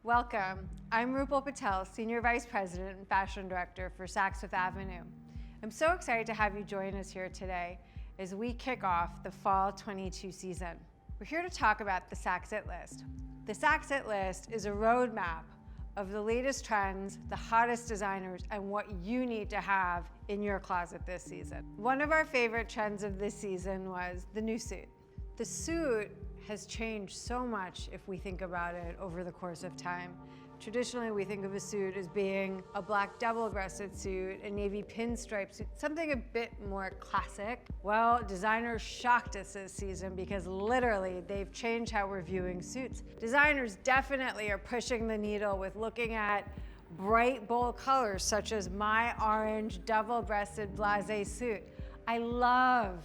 Welcome. I'm Roopal Patel, Senior Vice President and Fashion Director for Saks Fifth Avenue. I'm so excited to have you join us here today as we kick off the Fall 22 season. We're here to talk about the Saks It List. The Saks It List is a roadmap of the latest trends, the hottest designers, and what you need to have in your closet this season. One of our favorite trends of this season was the new suit. The suit has changed so much if we think about it over the course of time. Traditionally, we think of a suit as being a black double-breasted suit, a navy pinstripe suit, something a bit more classic. Well, designers shocked us this season because literally they've changed how we're viewing suits. Designers definitely are pushing the needle with looking at bright, bold colors such as my orange double-breasted blasé suit. I love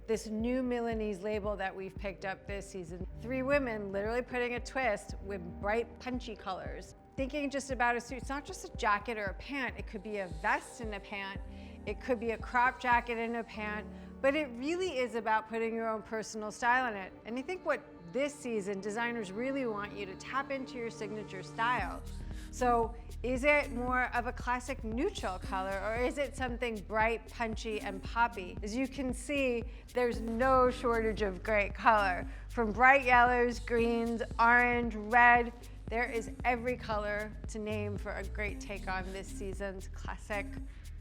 this new Milanese label that we've picked up this season. 3 women literally putting a twist with bright, punchy colors. Thinking just about a suit, it's not just a jacket or a pant, it could be a vest and a pant, it could be a crop jacket and a pant, but it really is about putting your own personal style in it. And I think what this season, designers really want you to tap into your signature style. So is it more of a classic neutral color, or is it something bright, punchy, and poppy? As you can see, there's no shortage of great color. From bright yellows, greens, orange, red, there is every color to name for a great take on this season's classic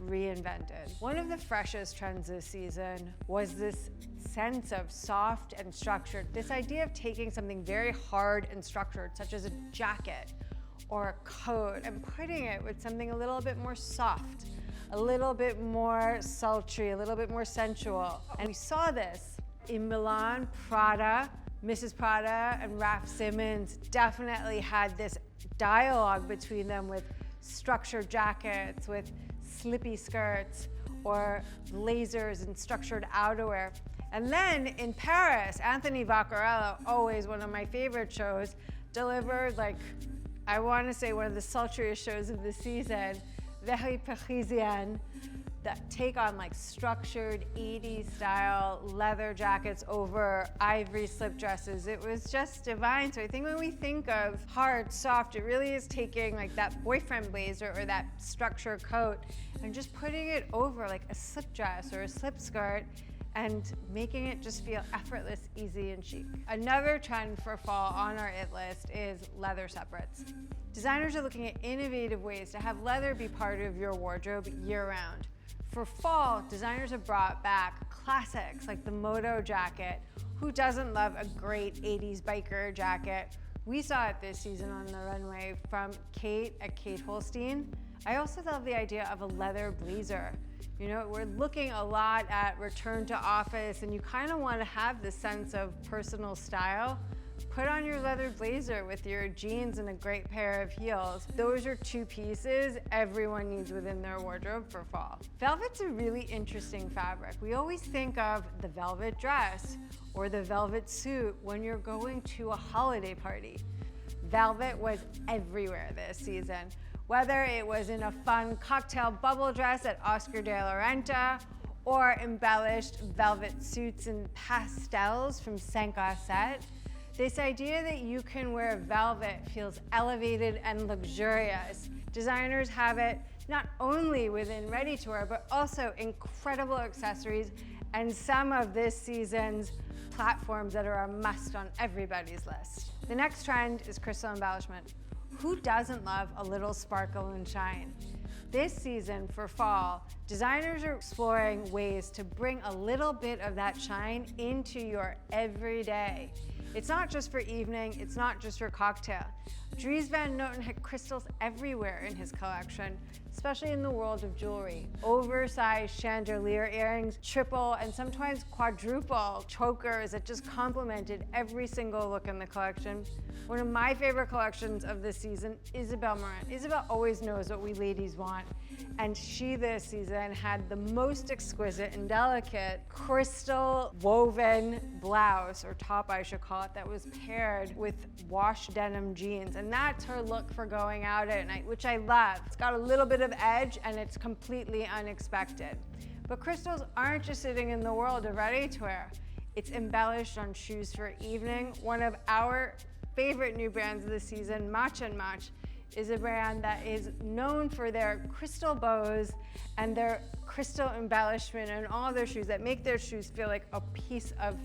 reinvented. One of the freshest trends this season was this sense of soft and structured. This idea of taking something very hard and structured, such as a jacket, or a coat, and putting it with something a little bit more soft, a little bit more sultry, a little bit more sensual. And we saw this in Milan. Prada, Mrs. Prada and Raf Simons definitely had this dialogue between them with structured jackets, with slippy skirts, or blazers and structured outerwear. And then in Paris, Anthony Vaccarello, always one of my favorite shows, delivered I want to say one of the sultriest shows of the season, Very Parisien, that take on structured 80s style leather jackets over ivory slip dresses. It was just divine. So I think when we think of hard, soft, it really is taking that boyfriend blazer or that structured coat and just putting it over a slip dress or a slip skirt and making it just feel effortless, easy, and chic. Another trend for fall on our It List is leather separates. Designers are looking at innovative ways to have leather be part of your wardrobe year-round. For fall, designers have brought back classics like the moto jacket. Who doesn't love a great 80s biker jacket? We saw it this season on the runway from Kate at Kate Holstein. I also love the idea of a leather blazer. We're looking a lot at return to office, and you kind of want to have this sense of personal style. Put on your leather blazer with your jeans and a great pair of heels. Those are 2 pieces everyone needs within their wardrobe for fall. Velvet's a really interesting fabric. We always think of the velvet dress or the velvet suit when you're going to a holiday party. Velvet was everywhere this season. Whether it was in a fun cocktail bubble dress at Oscar de la Renta, or embellished velvet suits and pastels from Saint Gossett, this idea that you can wear velvet feels elevated and luxurious. Designers have it not only within ready-to-wear, but also incredible accessories and some of this season's platforms that are a must on everybody's list. The next trend is crystal embellishment. Who doesn't love a little sparkle and shine? This season for fall, designers are exploring ways to bring a little bit of that shine into your everyday. It's not just for evening, it's not just for cocktail. Dries Van Noten had crystals everywhere in his collection, especially in the world of jewelry. Oversized chandelier earrings, triple and sometimes quadruple chokers that just complemented every single look in the collection. One of my favorite collections of this season, Isabel Marant. Isabel always knows what we ladies want, and she this season had the most exquisite and delicate crystal woven blouse, or top I should call it, that was paired with wash denim jeans. And that's her look for going out at night, which I love. It's got a little bit of edge and it's completely unexpected. But crystals aren't just sitting in the world of ready-to-wear. It's embellished on shoes for evening. One of our favorite new brands of the season, Match & Match, is a brand that is known for their crystal bows and their crystal embellishment and all their shoes that make their shoes feel like a piece of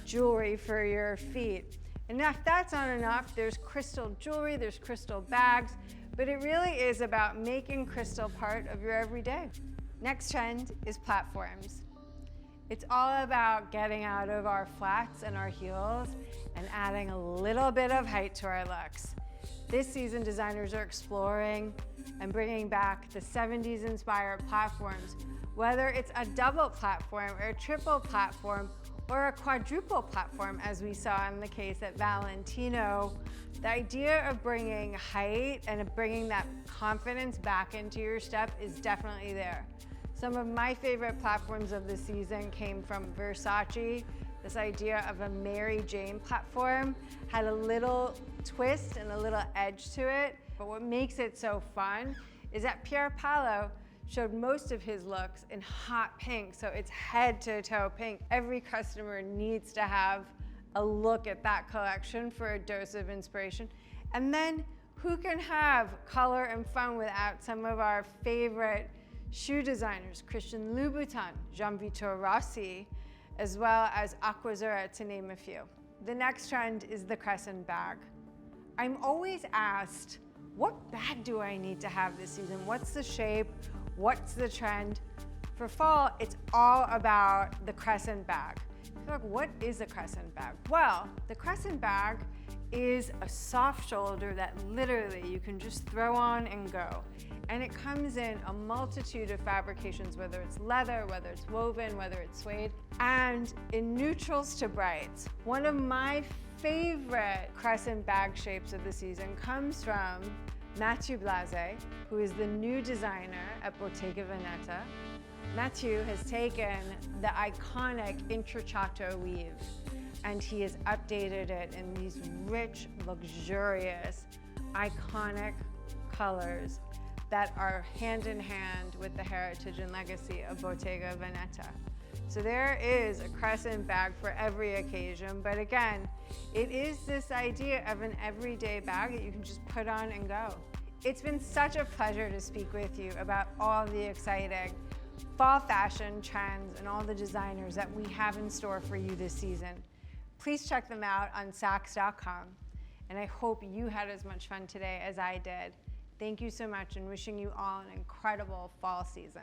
jewelry for your feet. And if that's not enough, there's crystal jewelry, there's crystal bags, but it really is about making crystal part of your everyday. Next trend is platforms. It's all about getting out of our flats and our heels and adding a little bit of height to our looks. This season, designers are exploring and bringing back the 70s inspired platforms, whether it's a double platform or a triple platform or a quadruple platform, as we saw in the case at Valentino. The idea of bringing height and bringing that confidence back into your step is definitely there. Some of my favorite platforms of the season came from Versace. This idea of a Mary Jane platform had a little twist and a little edge to it. But what makes it so fun is that Pier Paolo showed most of his looks in hot pink, so it's head to toe pink. Every customer needs to have a look at that collection for a dose of inspiration. And then who can have color and fun without some of our favorite shoe designers, Christian Louboutin, Jean-Victor Rossi, as well as Aquazzura, to name a few. The next trend is the Crescent Bag. I'm always asked, what bag do I need to have this season? What's the shape? What's the trend? For fall, it's all about the Crescent Bag. You're like, what is a Crescent Bag? Well, the Crescent Bag is a soft shoulder that literally you can just throw on and go. And it comes in a multitude of fabrications, whether it's leather, whether it's woven, whether it's suede, and in neutrals to brights. One of my favorite Crescent Bag shapes of the season comes from Mathieu Blase, who is the new designer at Bottega Veneta. Mathieu has taken the iconic intrecciato weave and he has updated it in these rich, luxurious, iconic colors that are hand in hand with the heritage and legacy of Bottega Veneta. So there is a Crescent Bag for every occasion, but again, it is this idea of an everyday bag that you can just put on and go. It's been such a pleasure to speak with you about all the exciting fall fashion trends and all the designers that we have in store for you this season. Please check them out on Saks.com, and I hope you had as much fun today as I did. Thank you so much and wishing you all an incredible fall season.